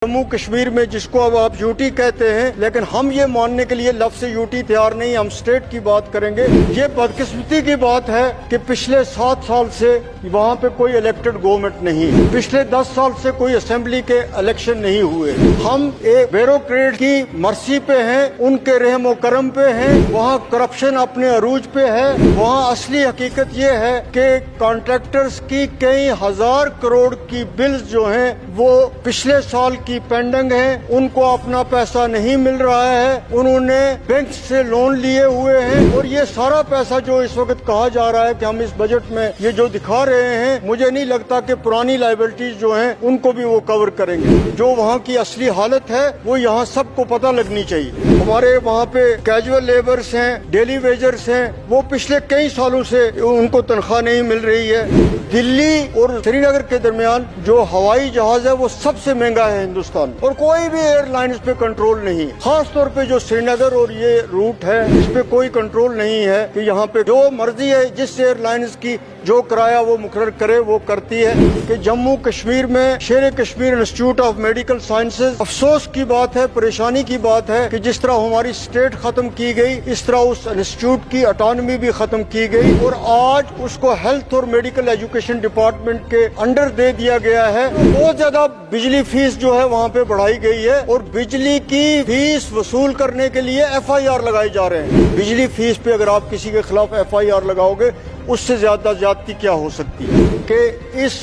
जम्मू कश्मीर में जिसको अब आप यूटी कहते हैं, लेकिन हम ये मानने के लिए लफ्ज़ यूटी तैयार नहीं, हम स्टेट की बात करेंगे। ये बदकिस्मती की बात है कि पिछले 7 साल से वहाँ पे कोई इलेक्टेड गवर्नमेंट नहीं, पिछले 10 साल से कोई असेंबली के इलेक्शन नहीं हुए। हम एक ब्यूरोक्रेट की मर्जी पे हैं, उनके रहम करम पे हैं। वहाँ करप्शन अपने अरूज पे है। वहाँ असली हकीकत ये है कि कॉन्ट्रैक्टर्स की कई हजार करोड़ की बिल्स जो हैं वो पिछले साल की पेंडिंग है, उनको अपना पैसा नहीं मिल रहा है। उन्होंने बैंक से लोन लिए हुए हैं और ये सारा पैसा जो इस वक्त कहा जा रहा है कि हम इस बजट में ये जो दिखा रहे हैं, मुझे नहीं लगता कि पुरानी लायबिलिटीज जो हैं उनको भी वो कवर करेंगे। जो वहाँ की असली हालत है वो यहाँ सबको पता लगनी चाहिए। हमारे वहाँ पे कैजुअल लेबर्स हैं, डेली वेजर्स हैं, वो पिछले कई सालों से उनको तनख्वाह नहीं मिल रही है। दिल्ली और श्रीनगर के दरमियान जो हवाई जहाज है वो सबसे महंगा है हिंदुस्तान, और कोई भी एयरलाइंस पे कंट्रोल नहीं। खास तौर पे जो श्रीनगर और ये रूट है इस पे कोई कंट्रोल नहीं है कि यहाँ पे जो मर्जी है जिस एयरलाइंस की जो किराया वो मुकर्रर करे वो करती है। कि जम्मू कश्मीर में शेर Kashmir institute of medical sciences, अफसोस की बात है, परेशानी की बात है कि जिस तरह हमारी स्टेट खत्म की गई, इस तरह उस इंस्टीट्यूट की ऑटोनॉमी भी खत्म की गई और आज उसको हेल्थ और मेडिकल एजुकेशन डिपार्टमेंट के अंडर दे दिया गया है। बहुत ज्यादा बिजली फीस जो है वहाँ पे बढ़ाई गई है और बिजली की फीस वसूल करने के लिए FIR लगाए जा रहे हैं। बिजली फीस पे अगर आप किसी के खिलाफ FIR लगाओगे, उससे ज्यादा ज्यादती क्या हो सकती है। कि इस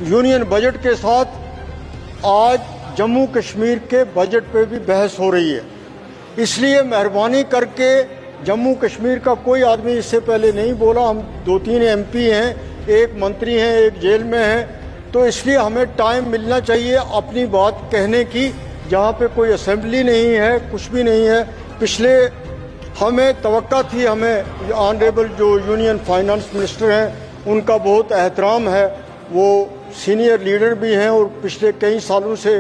यूनियन बजट के साथ आज जम्मू कश्मीर के बजट पे भी बहस हो रही है। इसलिए मेहरबानी करके जम्मू कश्मीर का कोई आदमी इससे पहले नहीं बोला। हम 2-3 MP हैं, एक मंत्री हैं, एक जेल में हैं, तो इसलिए हमें टाइम मिलना चाहिए अपनी बात कहने की। जहाँ पे कोई असेंबली नहीं है, कुछ भी नहीं है। पिछले हमें तवक्का थी, हमें ऑनरेबल जो यूनियन फाइनेंस मिनिस्टर हैं उनका बहुत एहतराम है, वो सीनियर लीडर भी हैं और पिछले कई सालों से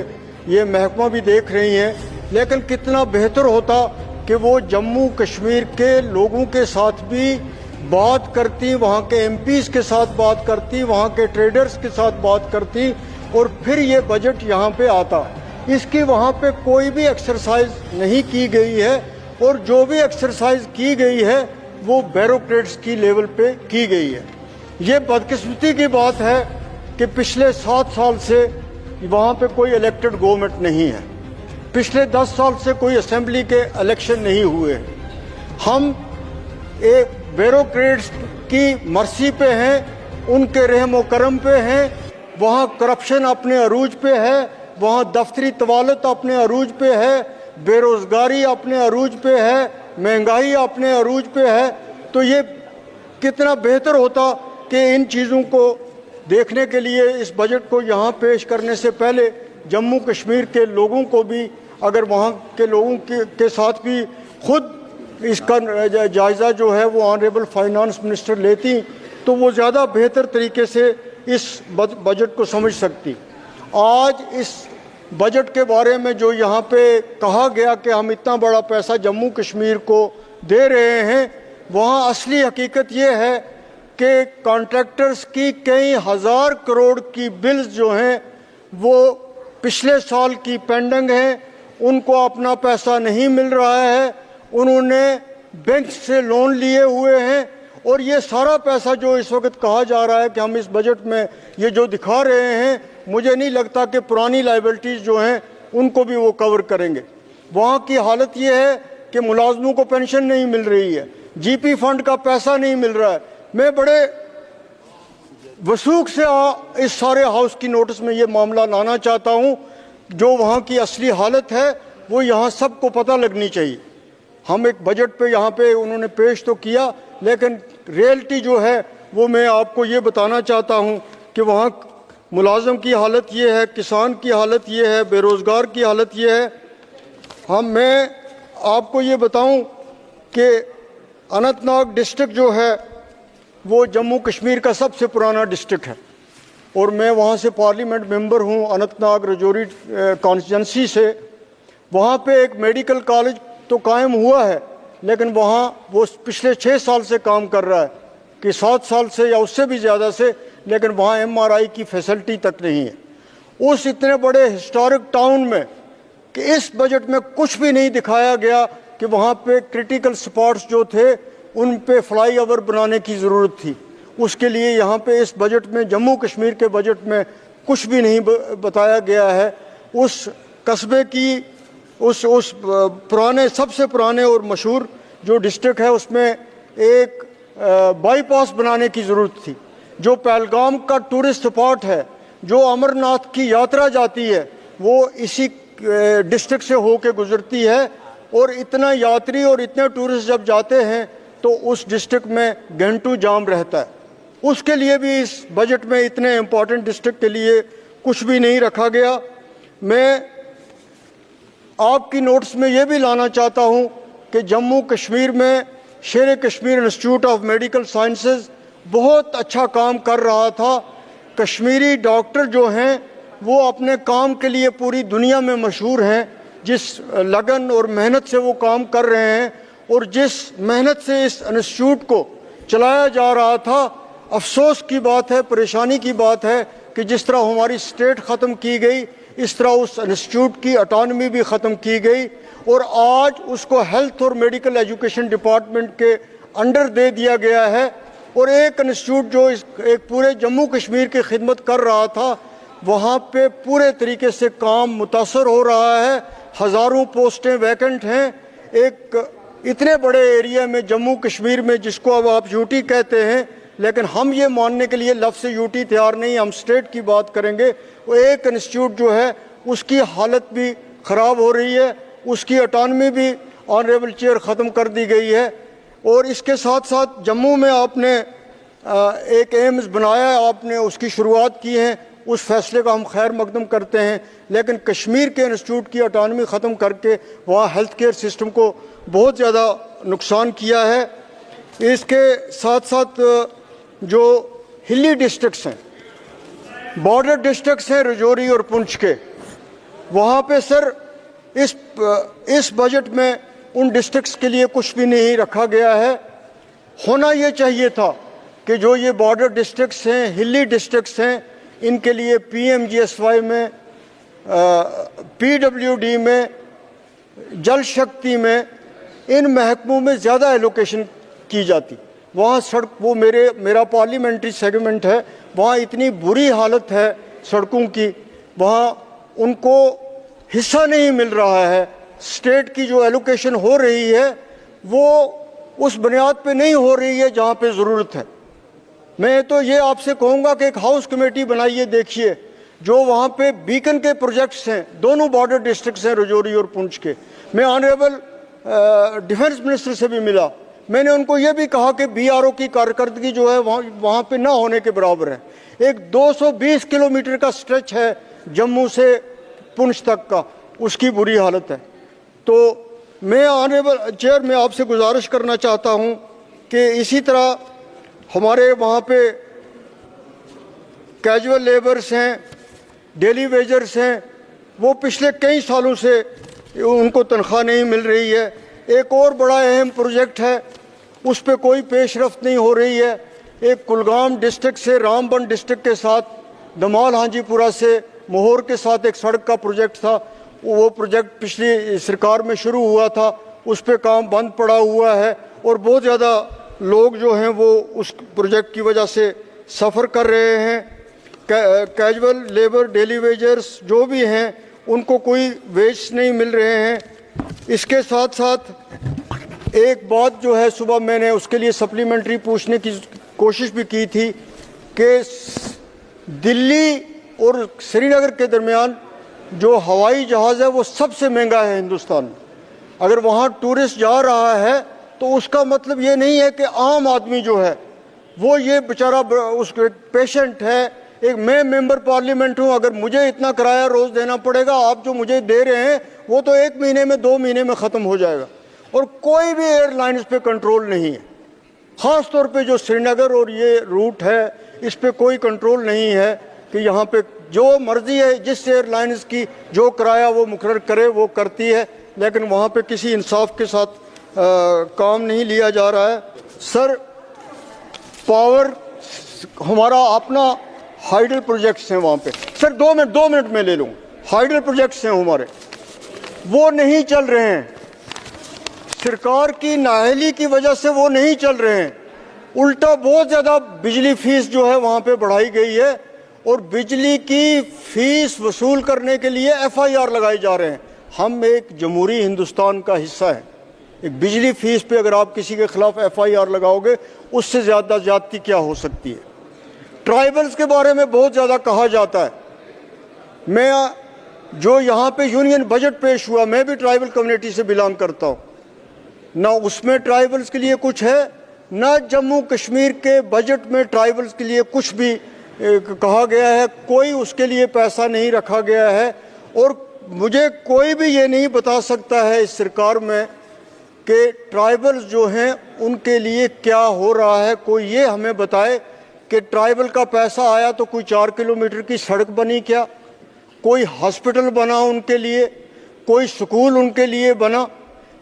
ये महकमा भी देख रही हैं। लेकिन कितना बेहतर होता कि वो जम्मू कश्मीर के लोगों के साथ भी बात करती, वहाँ के MPs के साथ बात करती, वहाँ के ट्रेडर्स के साथ बात करती और फिर ये बजट यहाँ पे आता। इसकी वहाँ पे कोई भी एक्सरसाइज नहीं की गई है और जो भी एक्सरसाइज की गई है वो ब्यूरोक्रेट्स की लेवल पे की गई है। ये बदकिस्मती की बात है कि पिछले 7 साल से वहाँ पे कोई इलेक्टेड गवर्नमेंट नहीं है, पिछले 10 साल से कोई असेंबली के इलेक्शन नहीं हुए। हम एक ब्यूरोक्रेट्स की मर्जी पे हैं, उनके रहम करम पे हैं। वहाँ करप्शन अपने अरूज पे है, वहाँ दफ्तरी तवालत अपने अरूज पे है, बेरोजगारी अपने अरूज पे है, महंगाई अपने अरूज पे है। तो ये कितना बेहतर होता कि इन चीज़ों को देखने के लिए इस बजट को यहाँ पेश करने से पहले जम्मू कश्मीर के लोगों को भी, अगर वहाँ के लोगों के साथ भी खुद इसका जायज़ा जो है वो ऑनरेबल फाइनेंस मिनिस्टर लेती तो वो ज़्यादा बेहतर तरीके से इस बजट को समझ सकती। आज इस बजट के बारे में जो यहाँ पे कहा गया कि हम इतना बड़ा पैसा जम्मू कश्मीर को दे रहे हैं, वहाँ असली हकीकत ये है कि कॉन्ट्रैक्टर्स की कई हजार करोड़ की बिल्स जो हैं वो पिछले साल की पेंडिंग हैं, उनको अपना पैसा नहीं मिल रहा है। उन्होंने बैंक से लोन लिए हुए हैं और ये सारा पैसा जो इस वक्त कहा जा रहा है कि हम इस बजट में ये जो दिखा रहे हैं, मुझे नहीं लगता कि पुरानी लायबिलिटीज जो हैं उनको भी वो कवर करेंगे। वहाँ की हालत ये है कि मुलाजमों को पेंशन नहीं मिल रही है, GP फंड का पैसा नहीं मिल रहा है। मैं बड़े वसूख से इस सारे हाउस की नोटिस में ये मामला लाना चाहता हूँ। जो वहाँ की असली हालत है वो यहाँ सबको पता लगनी चाहिए। हम एक बजट पे यहाँ पे उन्होंने पेश तो किया, लेकिन रियलिटी जो है वो मैं आपको ये बताना चाहता हूँ कि वहाँ मुलाजम की हालत ये है, किसान की हालत ये है, बेरोज़गार की हालत ये है। मैं आपको ये बताऊँ कि अनंतनाग डिस्ट्रिक्ट जो है वो जम्मू कश्मीर का सबसे पुराना डिस्ट्रिक्ट है और मैं वहाँ से पार्लियामेंट मेंबर हूँ, अनंतनाग रजौरी कॉन्स्टिट्यूंसी से। वहाँ पे एक मेडिकल कॉलेज तो कायम हुआ है, लेकिन वहाँ वो पिछले 6 साल से काम कर रहा है कि 7 साल से या उससे भी ज़्यादा से, लेकिन वहाँ MRI की फैसिलिटी तक नहीं है। उस इतने बड़े हिस्टोरिक टाउन में कि इस बजट में कुछ भी नहीं दिखाया गया कि वहाँ पे क्रिटिकल स्पॉट्स जो थे उन पे फ्लाईओवर बनाने की ज़रूरत थी। उसके लिए यहाँ पे इस बजट में, जम्मू कश्मीर के बजट में कुछ भी नहीं बताया गया है। उस कस्बे की उस पुराने, सबसे पुराने और मशहूर जो डिस्ट्रिक्ट है उसमें एक बाईपास बनाने की ज़रूरत थी। जो पहलगाम का टूरिस्ट स्पॉट है, जो अमरनाथ की यात्रा जाती है, वो इसी डिस्ट्रिक्ट से होके गुजरती है। और इतना यात्री और इतने टूरिस्ट जब जाते हैं तो उस डिस्ट्रिक्ट में घंटों जाम रहता है। उसके लिए भी इस बजट में इतने इम्पोर्टेंट डिस्ट्रिक्ट के लिए कुछ भी नहीं रखा गया। मैं आपकी नोट्स में ये भी लाना चाहता हूँ कि जम्मू कश्मीर में शेर Kashmir institute of medical sciences बहुत अच्छा काम कर रहा था। कश्मीरी डॉक्टर जो हैं वो अपने काम के लिए पूरी दुनिया में मशहूर हैं। जिस लगन और मेहनत से वो काम कर रहे हैं और जिस मेहनत से इस इंस्टीट्यूट को चलाया जा रहा था, अफसोस की बात है, परेशानी की बात है कि जिस तरह हमारी स्टेट ख़त्म की गई, इस तरह उस इंस्टीट्यूट की ऑटोनॉमी भी ख़त्म की गई और आज उसको हेल्थ और मेडिकल एजुकेशन डिपार्टमेंट के अंडर दे दिया गया है। और एक इंस्टीट्यूट जो एक पूरे जम्मू कश्मीर की खिदमत कर रहा था, वहाँ पे पूरे तरीके से काम मुतासर हो रहा है। हज़ारों पोस्टें वैकेंट हैं। एक इतने बड़े एरिया में, जम्मू कश्मीर में, जिसको अब आप यूटी कहते हैं, लेकिन हम ये मानने के लिए लफ्ज़ यूटी तैयार नहीं, हम स्टेट की बात करेंगे। वो एक इंस्टीट्यूट जो है उसकी हालत भी ख़राब हो रही है, उसकी ऑटोनॉमी भी ऑनरेबल चेयर ख़त्म कर दी गई है। और इसके साथ साथ जम्मू में आपने एक एम्स बनाया है, आपने उसकी शुरुआत की है, उस फैसले का हम खैर मकदम करते हैं। लेकिन कश्मीर के इंस्टीट्यूट की ऑटोनॉमी ख़त्म करके वहाँ हेल्थ केयर सिस्टम को बहुत ज़्यादा नुकसान किया है। इसके साथ साथ जो हिली डिस्ट्रिक्ट्स हैं, बॉर्डर डिस्ट्रिक्ट्स हैं रजौरी और पुंछ के, वहाँ पे सर इस बजट में उन डिस्ट्रिक्ट्स के लिए कुछ भी नहीं रखा गया है। होना ये चाहिए था कि जो ये बॉर्डर डिस्ट्रिक्ट्स हैं, हिली डिस्ट्रिक्ट्स हैं, इनके लिए PMGSY में, PWD में, जल शक्ति में, इन महकमों में ज़्यादा एलोकेशन की जाती। वहाँ सड़क, वो मेरा पार्लियामेंट्री सेगमेंट है, वहाँ इतनी बुरी हालत है सड़कों की, वहाँ उनको हिस्सा नहीं मिल रहा है। स्टेट की जो एलोकेशन हो रही है वो उस बुनियाद पे नहीं हो रही है जहाँ पे ज़रूरत है। मैं तो ये आपसे कहूँगा कि एक हाउस कमेटी बनाइए, देखिए जो वहाँ पे बीकन के प्रोजेक्ट्स हैं, दोनों बॉर्डर डिस्ट्रिक्ट्स हैं रजौरी और पुंछ के। मैं ऑनरेबल डिफेंस मिनिस्टर से भी मिला, मैंने उनको ये भी कहा कि BRO की कारकर्दगी जो है वहाँ पे ना होने के बराबर है। एक 220 किलोमीटर का स्ट्रेच है जम्मू से पुंछ तक का, उसकी बुरी हालत है। तो मैं ऑनरेबल चेयर में आपसे गुजारिश करना चाहता हूँ कि इसी तरह हमारे वहाँ पे कैजुअल लेबर्स हैं, डेली वेजर्स हैं, वो पिछले कई सालों से उनको तनख्वाह नहीं मिल रही है। एक और बड़ा अहम प्रोजेक्ट है, उस पर कोई पेशरफ्त नहीं हो रही है। एक कुलगाम डिस्ट्रिक्ट से रामबन डिस्ट्रिक्ट के साथ दमाल हाजीपुरा से मोहर के साथ एक सड़क का प्रोजेक्ट था। वो प्रोजेक्ट पिछली सरकार में शुरू हुआ था, उस पर काम बंद पड़ा हुआ है और बहुत ज़्यादा लोग जो हैं वो उस प्रोजेक्ट की वजह से सफ़र कर रहे हैं। कैजुअल लेबर, डेली वेजर्स जो भी हैं, उनको कोई वेज नहीं मिल रहे हैं। इसके साथ साथ एक बात जो है, सुबह मैंने उसके लिए सप्लीमेंट्री पूछने की कोशिश भी की थी कि दिल्ली और श्रीनगर के दरमियान जो हवाई जहाज़ है वो सबसे महंगा है हिंदुस्तान में। अगर वहाँ टूरिस्ट जा रहा है तो उसका मतलब ये नहीं है कि आम आदमी जो है वो ये बेचारा उस पेशेंट है। एक मैं मेंबर पार्लियामेंट हूँ, अगर मुझे इतना किराया रोज़ देना पड़ेगा, आप जो मुझे दे रहे हैं वो तो 1 महीने में 2 महीने में ख़त्म हो जाएगा। और कोई भी एयरलाइंस पे कंट्रोल नहीं है, ख़ास तौर पे जो श्रीनगर और ये रूट है इस पे कोई कंट्रोल नहीं है कि यहाँ पे जो मर्जी है जिस एयरलाइंस की जो किराया वो मुकर्रर करे वो करती है, लेकिन वहाँ पे किसी इंसाफ के साथ काम नहीं लिया जा रहा है। सर, पावर हमारा अपना हाइडल प्रोजेक्ट्स हैं वहाँ पे। सर 2 मिनट में ले लूँ। हाइडल प्रोजेक्ट्स हैं हमारे, वो नहीं चल रहे हैं। सरकार की नाअहली की वजह से वो नहीं चल रहे हैं। उल्टा बहुत ज़्यादा बिजली फीस जो है वहाँ पे बढ़ाई गई है और बिजली की फीस वसूल करने के लिए FIR लगाए जा रहे हैं। हम एक जमहूरी हिंदुस्तान का हिस्सा है। एक बिजली फीस पे अगर आप किसी के खिलाफ FIR लगाओगे, उससे ज़्यादा ज्यादती क्या हो सकती है। ट्राइबल्स के बारे में बहुत ज़्यादा कहा जाता है। मैं जो यहाँ पे यूनियन बजट पेश हुआ, मैं भी ट्राइबल कम्युनिटी से बिलोंग करता हूँ। ना उसमें ट्राइबल्स के लिए कुछ है, ना जम्मू कश्मीर के बजट में ट्राइबल्स के लिए कुछ भी कहा गया है। कोई उसके लिए पैसा नहीं रखा गया है और मुझे कोई भी ये नहीं बता सकता है इस सरकार में कि ट्राइबल्स जो हैं उनके लिए क्या हो रहा है। कोई ये हमें बताए कि ट्राइबल का पैसा आया तो कोई 4 किलोमीटर की सड़क बनी क्या, कोई हॉस्पिटल बना उनके लिए, कोई स्कूल उनके लिए बना।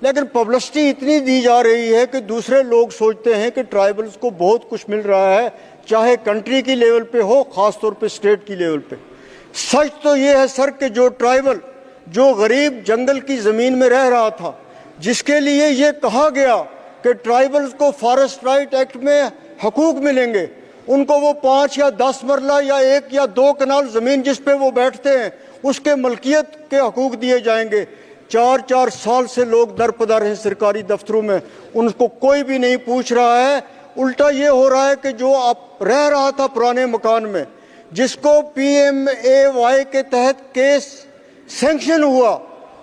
लेकिन पब्लिसिटी इतनी दी जा रही है कि दूसरे लोग सोचते हैं कि ट्राइबल्स को बहुत कुछ मिल रहा है, चाहे कंट्री की लेवल पे हो, ख़ास तौर पे स्टेट की लेवल पे। सच तो ये है सर कि जो ट्राइबल, जो गरीब जंगल की ज़मीन में रह रहा था, जिसके लिए ये कहा गया कि ट्राइबल्स को फॉरेस्ट राइट एक्ट में हकूक़ मिलेंगे, उनको वो 5 या 10 मरला या 1 या 2 कनाल ज़मीन जिस पे वो बैठते हैं उसके मलकियत के हकूक़ दिए जाएंगे। 4-4 साल से लोग दरपदर हैं सरकारी दफ्तरों में, उनको कोई भी नहीं पूछ रहा है। उल्टा ये हो रहा है कि जो आप रह रहा था पुराने मकान में, जिसको PMAY के तहत केस सैंक्शन हुआ,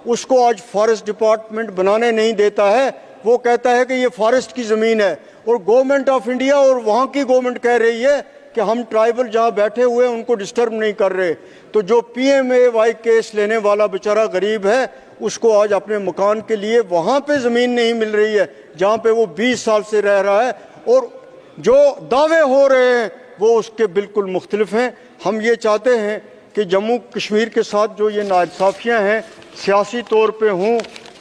उसको आज फॉरेस्ट डिपार्टमेंट बनाने नहीं देता है। वो कहता है कि ये फॉरेस्ट की ज़मीन है और गवर्नमेंट ऑफ इंडिया और वहाँ की गवर्नमेंट कह रही है कि हम ट्राइबल जहाँ बैठे हुए हैं उनको डिस्टर्ब नहीं कर रहे। तो जो PMAY केस लेने वाला बेचारा गरीब है, उसको आज अपने मकान के लिए वहाँ पे ज़मीन नहीं मिल रही है जहाँ पे वो 20 साल से रह रहा है, और जो दावे हो रहे हैं वो उसके बिल्कुल मुख्तलिफ हैं। हम ये चाहते हैं कि जम्मू कश्मीर के साथ जो ये नाइंसाफ़ियाँ हैं, सियासी तौर पे हों,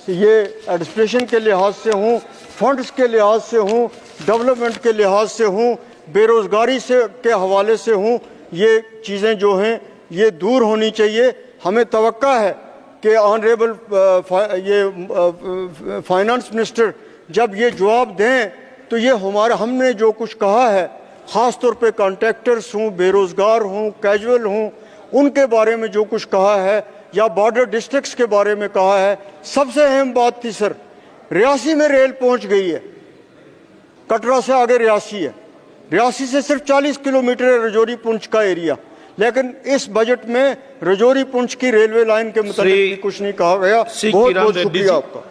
ये एडमिनिस्ट्रेशन के लिहाज से हों, फंड्स के लिहाज से हों, डेवलपमेंट के लिहाज से हों, बेरोज़गारी से के हवाले से हों, ये चीज़ें जो हैं ये दूर होनी चाहिए। हमें तवक्का है कि ऑनरेबल ये फाइनेंस मिनिस्टर जब ये जवाब दें तो ये हमने जो कुछ कहा है, ख़ास तौर पे कॉन्ट्रैक्टर्स हों, बेरोज़गार हों, कैजुअल हों, उनके बारे में जो कुछ कहा है, या बॉर्डर डिस्ट्रिक्ट्स के बारे में कहा है। सबसे अहम बात थी सर, रियासी में रेल पहुंच गई है, कटरा से आगे रियासी है, रियासी से सिर्फ 40 किलोमीटर है रजौरी पुंछ का एरिया, लेकिन इस बजट में रजौरी पुंछ की रेलवे लाइन के मुताबिक कुछ नहीं कहा गया। बहुत बहुत शुक्रिया आपका।